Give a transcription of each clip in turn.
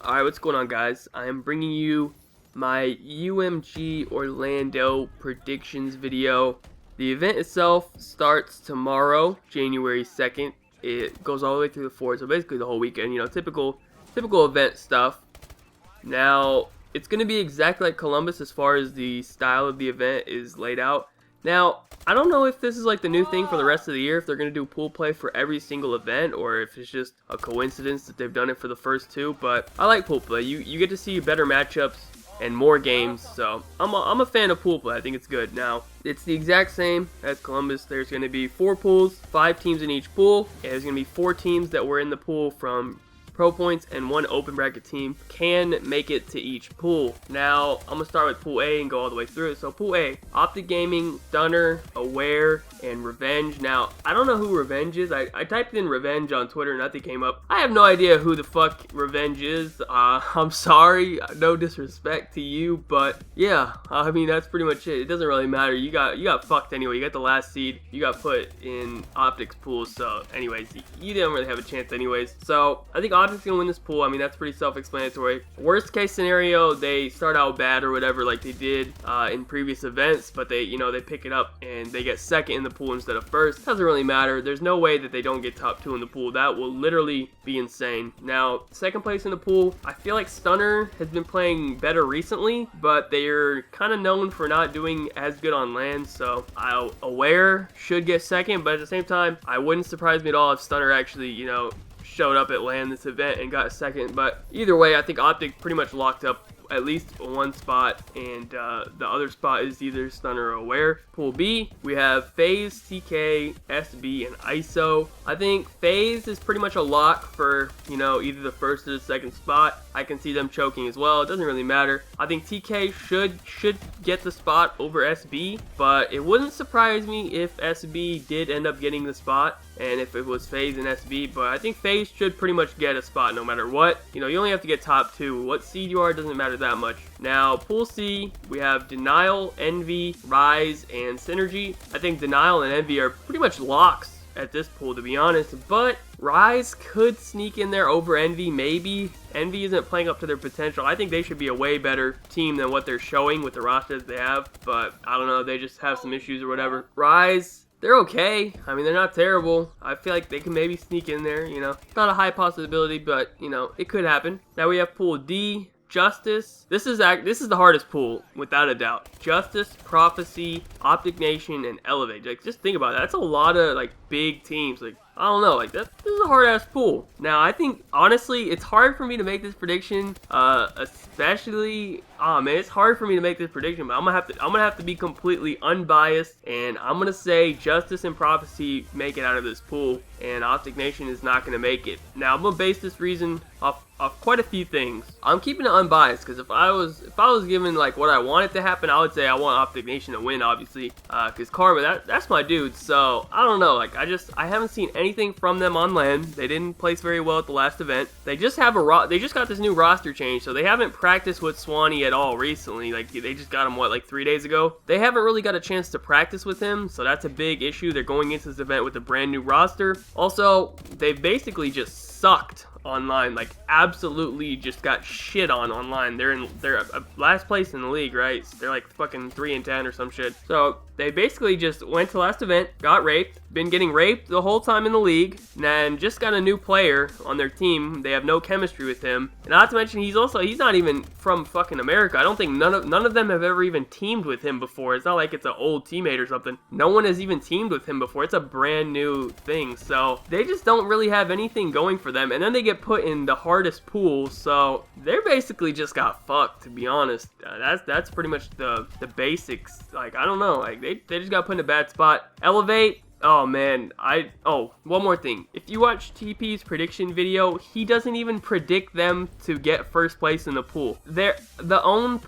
Alright, what's going on, guys? I am bringing you my UMG Orlando predictions video. The event itself starts tomorrow, January 2nd. It goes all the way through the 4th, so basically the whole weekend, typical event stuff. Now, it's going to be exactly like Columbus as far as the style of the event is laid out. Now, I don't know if this is like the new thing for the rest of the year, if they're going to do pool play for every single event, or if it's just a coincidence that they've done it for the first two, but I like pool play. You get to see better matchups and more games, so I'm a fan of pool play. I think it's good. Now, it's the exact same as Columbus. There's going to be 4 pools, 5 teams in each pool, and there's going to be 4 teams that were in the pool from Pro Points, and 1 open bracket team can make it to each pool. Now, I'm going to start with Pool A and go all the way through it. So, Pool A, Optic Gaming, Stunner, Aware, and Revenge. Now, I don't know who Revenge is. I typed in Revenge on Twitter, nothing came up. I have no idea who the fuck Revenge is. I'm sorry, no disrespect to you, but yeah, I mean, that's pretty much it. It doesn't really matter. You got fucked anyway. You got the last seed. You got put in Optic's pool, so anyways, you didn't really have a chance anyways. So, I think Optic's gonna win this pool. I mean, that's pretty self-explanatory. Worst case scenario, they start out bad or whatever, like they did in previous events, but they pick it up and they get second in the pool instead of first. Doesn't really matter. There's no way that they don't get top 2 in the pool. That will literally be insane. Now, second place in the pool, I feel like Stunner has been playing better recently, but they're kind of known for not doing as good on land, so Aware should get second, but at the same time, I wouldn't surprise me at all if Stunner actually, showed up at land this event and got a second. But either way, I think Optic pretty much locked up at least one spot, and the other spot is either Stunner or Aware. Pool B, we have FaZe, TK, SB, and ISO. I think FaZe is pretty much a lock for, either the first or the second spot. I can see them choking as well. It doesn't really matter. I think TK should get the spot over SB, but it wouldn't surprise me if SB did end up getting the spot, and if it was FaZe and SB, but I think FaZe should pretty much get a spot no matter what. You only have to get top 2. What seed you are doesn't matter that much. Now, Pool C, we have Denial, Envy, Rise, and Synergy. I think Denial and Envy are pretty much locks at this pool, to be honest, but Rise could sneak in there over Envy, maybe. Envy isn't playing up to their potential. I think they should be a way better team than what they're showing with the rosters they have, but I don't know, they just have some issues or whatever. Rise, they're okay. I mean, they're not terrible. I feel like they can maybe sneak in there, It's not a high possibility, but, it could happen. Now we have Pool D, Justice. This is the hardest pool, without a doubt. Justice, Prophecy, Optic Nation, and Elevate. Like, just think about that. That's a lot of, big teams. I don't know, this is a hard-ass pool. Now, I think, honestly, it's hard for me to make this prediction, especially, it's hard for me to make this prediction, but I'm gonna have to be completely unbiased, and I'm gonna say Justice and Prophecy make it out of this pool, and Optic Nation is not gonna make it. Now, I'm gonna base this reason off quite a few things. I'm keeping it unbiased, because if I was given, what I wanted to happen, I would say I want Optic Nation to win, obviously, because Karma, that's my dude, so, I don't know, I haven't seen anything from them on land. They didn't place very well at the last event. They just got this new roster change, so they haven't practiced with Swanee at all recently. They just got him 3 days ago. They haven't really got a chance to practice with him, so that's a big issue. They're going into this event with a brand new roster. Also, they've basically just sucked online, absolutely just got shit on online. They're last place in the league, right? They're fucking 3-10 or some shit. So they basically just went to last event, got raped, been getting raped the whole time in the league, and then just got a new player on their team. They have no chemistry with him, and not to mention he's not even from fucking America. I don't think none of them have ever even teamed with him before. It's not like it's an old teammate or something. No one has even teamed with him before. It's a brand new thing, so they just don't really have anything going for them, and then they get put in the hardest pool, so they're basically just got fucked, to be honest. That's pretty much the basics. I don't know, they just got put in a bad spot. Elevate, oh man, one more thing. If you watch TP's prediction video, he doesn't even predict them to get first place in the pool. Their own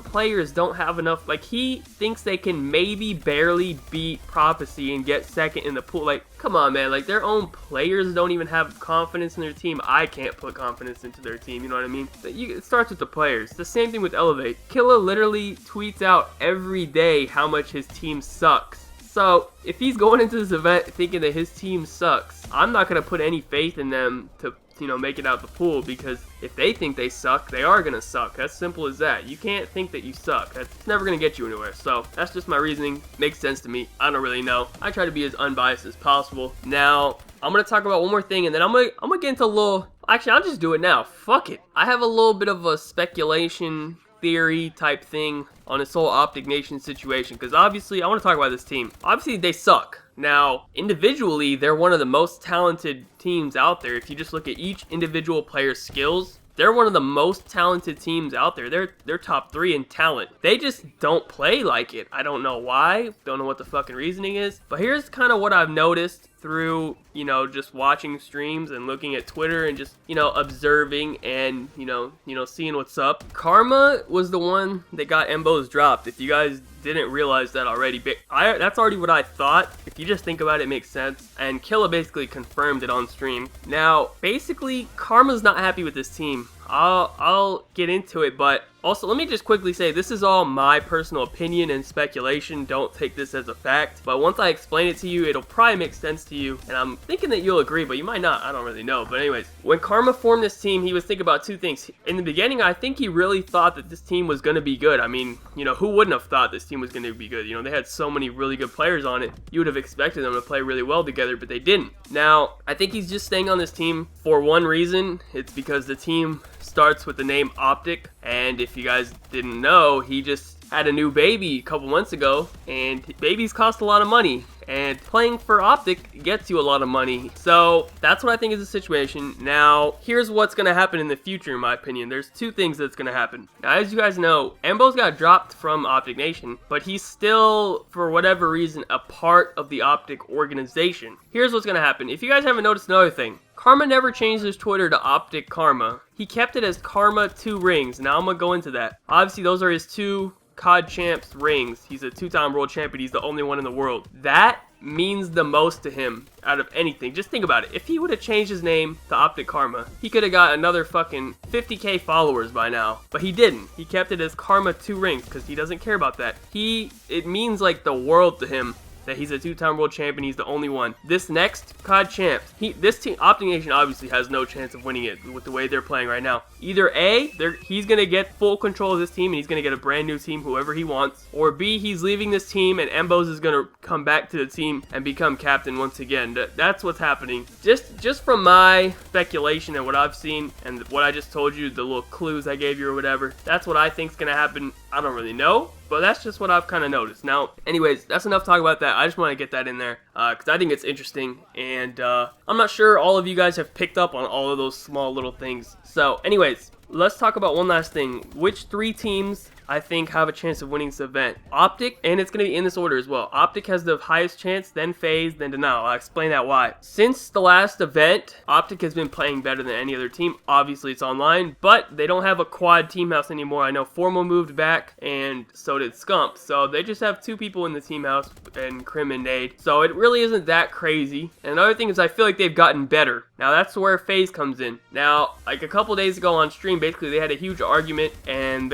players don't have enough. He thinks they can maybe barely beat Prophecy and get second in the pool. Come on, man. Their own players don't even have confidence in their team. I can't put confidence into their team, you know what I mean? It starts with the players. The same thing with Elevate. Killa literally tweets out every day how much his team sucks. So if he's going into this event thinking that his team sucks, I'm not going to put any faith in them to, you know, make it out the pool, because if they think they suck, they are going to suck. As simple as that. You can't think that you suck. That's never going to get you anywhere. So that's just my reasoning. Makes sense to me. I don't really know. I try to be as unbiased as possible. Now, I'm going to talk about one more thing, and then I'm going to get into a little... Actually, I'll just do it now. Fuck it. I have a little bit of a speculation theory type thing on this whole Optic Nation situation, because obviously I want to talk about this team. Obviously they suck. Now, individually, they're one of the most talented teams out there. If you just look at each individual player's skills, they're one of the most talented teams out there. They're top 3 in talent. They just don't play like it. I don't know why. Don't know what the fucking reasoning is. But here's kind of what I've noticed through, you know, just watching streams and looking at Twitter and just, you know, observing and, you know, seeing what's up. Karma was the one that got Embos dropped. If you guys didn't realize that already, but that's already what I thought. If you just think about it, it makes sense. And Killa basically confirmed it on stream. Now, basically, Karma's not happy with this team. I'll get into it, but also let me just quickly say this is all my personal opinion and speculation. Don't take this as a fact, but once I explain it to you, it'll probably make sense to you, and I'm thinking that you'll agree, but you might not. I don't really know. But anyways, when Karma formed this team, he was thinking about 2 things. In the beginning, I think he really thought that this team was going to be good. I mean, you know, who wouldn't have thought this team was going to be good? You know, they had so many really good players on it. You would have expected them to play really well together, but they didn't. Now, I think he's just staying on this team for one reason. It's because the team starts with the name Optic, and if you guys didn't know, he just had a new baby a couple months ago, and babies cost a lot of money, and playing for Optic gets you a lot of money. So that's what I think is the situation. Now, here's what's going to happen in the future, in my opinion. There's 2 things that's going to happen. Now, as you guys know, Embos got dropped from Optic Nation, but he's still, for whatever reason, a part of the Optic organization. Here's what's going to happen. If you guys haven't noticed another thing, Karma never changed his Twitter to Optic Karma. He kept it as Karma 2 rings. Now I'm going to go into that. Obviously, those are his 2 COD Champs rings. He's a 2-time world champion. He's the only one in the world. That means the most to him out of anything. Just think about it. If he would have changed his name to Optic Karma, he could have got another fucking 50k followers by now. But he didn't. He kept it as Karma 2 rings because he doesn't care about that. It means like the world to him that he's a 2-time world champion. He's the only one. This next COD Champs, this team, Optic Nation, obviously has no chance of winning it with the way they're playing right now. Either A, he's going to get full control of this team and he's going to get a brand new team, whoever he wants. Or B, he's leaving this team and Embos is going to come back to the team and become captain once again. That's what's happening. Just from my speculation and what I've seen and what I just told you, the little clues I gave you or whatever, that's what I think's going to happen. I don't really know, but that's just what I've kind of noticed. Now, anyways, that's enough talk about that. I just want to get that in there because I think it's interesting, and I'm not sure all of you guys have picked up on all of those small little things. So, anyways, let's talk about one last thing. Which 3 teams I think have a chance of winning this event? Optic, and it's going to be in this order as well. Optic has the highest chance, then FaZe, then Denial. I'll explain that why. Since the last event, Optic has been playing better than any other team. Obviously, it's online, but they don't have a quad team house anymore. I know Formal moved back, and so did Scump. So they just have 2 people in the team house, and Crim and Nade. So it really isn't that crazy. And another thing is I feel like they've gotten better. Now, that's where FaZe comes in. Now, like a couple days ago on stream, basically they had a huge argument, and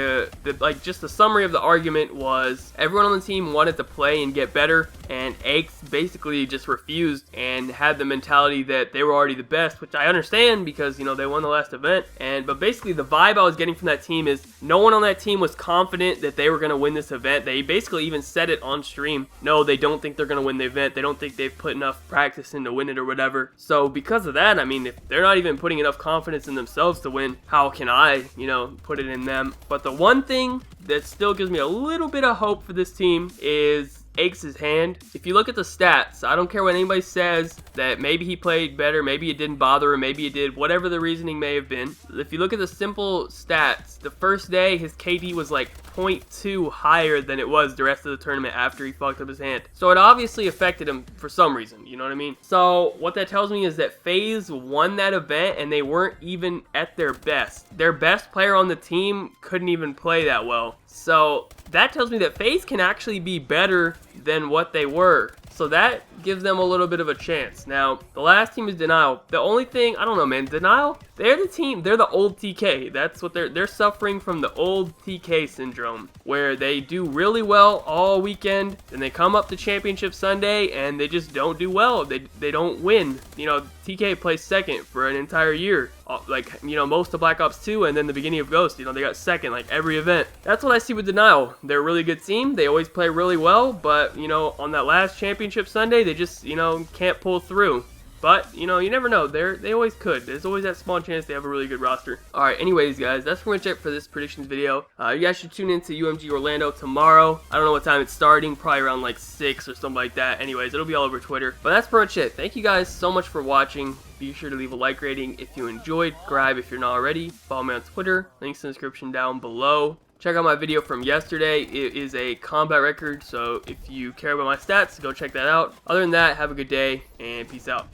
just the summary of the argument was everyone on the team wanted to play and get better, and Aches basically just refused and had the mentality that they were already the best, which I understand because, you know, they won the last event. But basically the vibe I was getting from that team is no one on that team was confident that they were going to win this event. They basically even said it on stream. No, they don't think they're going to win the event. They don't think they've put enough practice in to win it or whatever. So because of that, I mean, if they're not even putting enough confidence in themselves to win, how can I, you know, put it in them? But the one thing that still gives me a little bit of hope for this team is Aches' hand. If you look at the stats, I don't care what anybody says that maybe he played better, maybe it didn't bother him, maybe it did, whatever the reasoning may have been. If you look at the simple stats, the first day his KD was like 0.2 higher than it was the rest of the tournament after he fucked up his hand. So it obviously affected him for some reason, you know what I mean? So what that tells me is that FaZe won that event and they weren't even at their best. Their best player on the team couldn't even play that well. So that tells me that FaZe can actually be better than what they were. So that gives them a little bit of a chance. Now, the last team is Denial. The only thing, I don't know, man, Denial They're the team. They're the old TK. That's what they're suffering from, the old TK syndrome, where they do really well all weekend, and they come up to Championship Sunday and they just don't do well. They don't win. You know, TK plays second for an entire year, like, you know, most of Black Ops 2 and then the beginning of Ghost. You know, they got second like every event. That's what I see with Denial. They're a really good team. They always play really well, but you know, on that last Championship Sunday, they just, you know, can't pull through. But, you know, you never know. They always could. There's always that small chance they have a really good roster. Alright, anyways, guys, that's pretty much it for this predictions video. You guys should tune in to UMG Orlando tomorrow. I don't know what time it's starting. Probably around like 6 or something like that. Anyways, it'll be all over Twitter. But that's pretty much it. Thank you guys so much for watching. Be sure to leave a like rating if you enjoyed. Subscribe if you're not already. Follow me on Twitter. Links in the description down below. Check out my video from yesterday. It is a combat record, so if you care about my stats, go check that out. Other than that, have a good day, and peace out.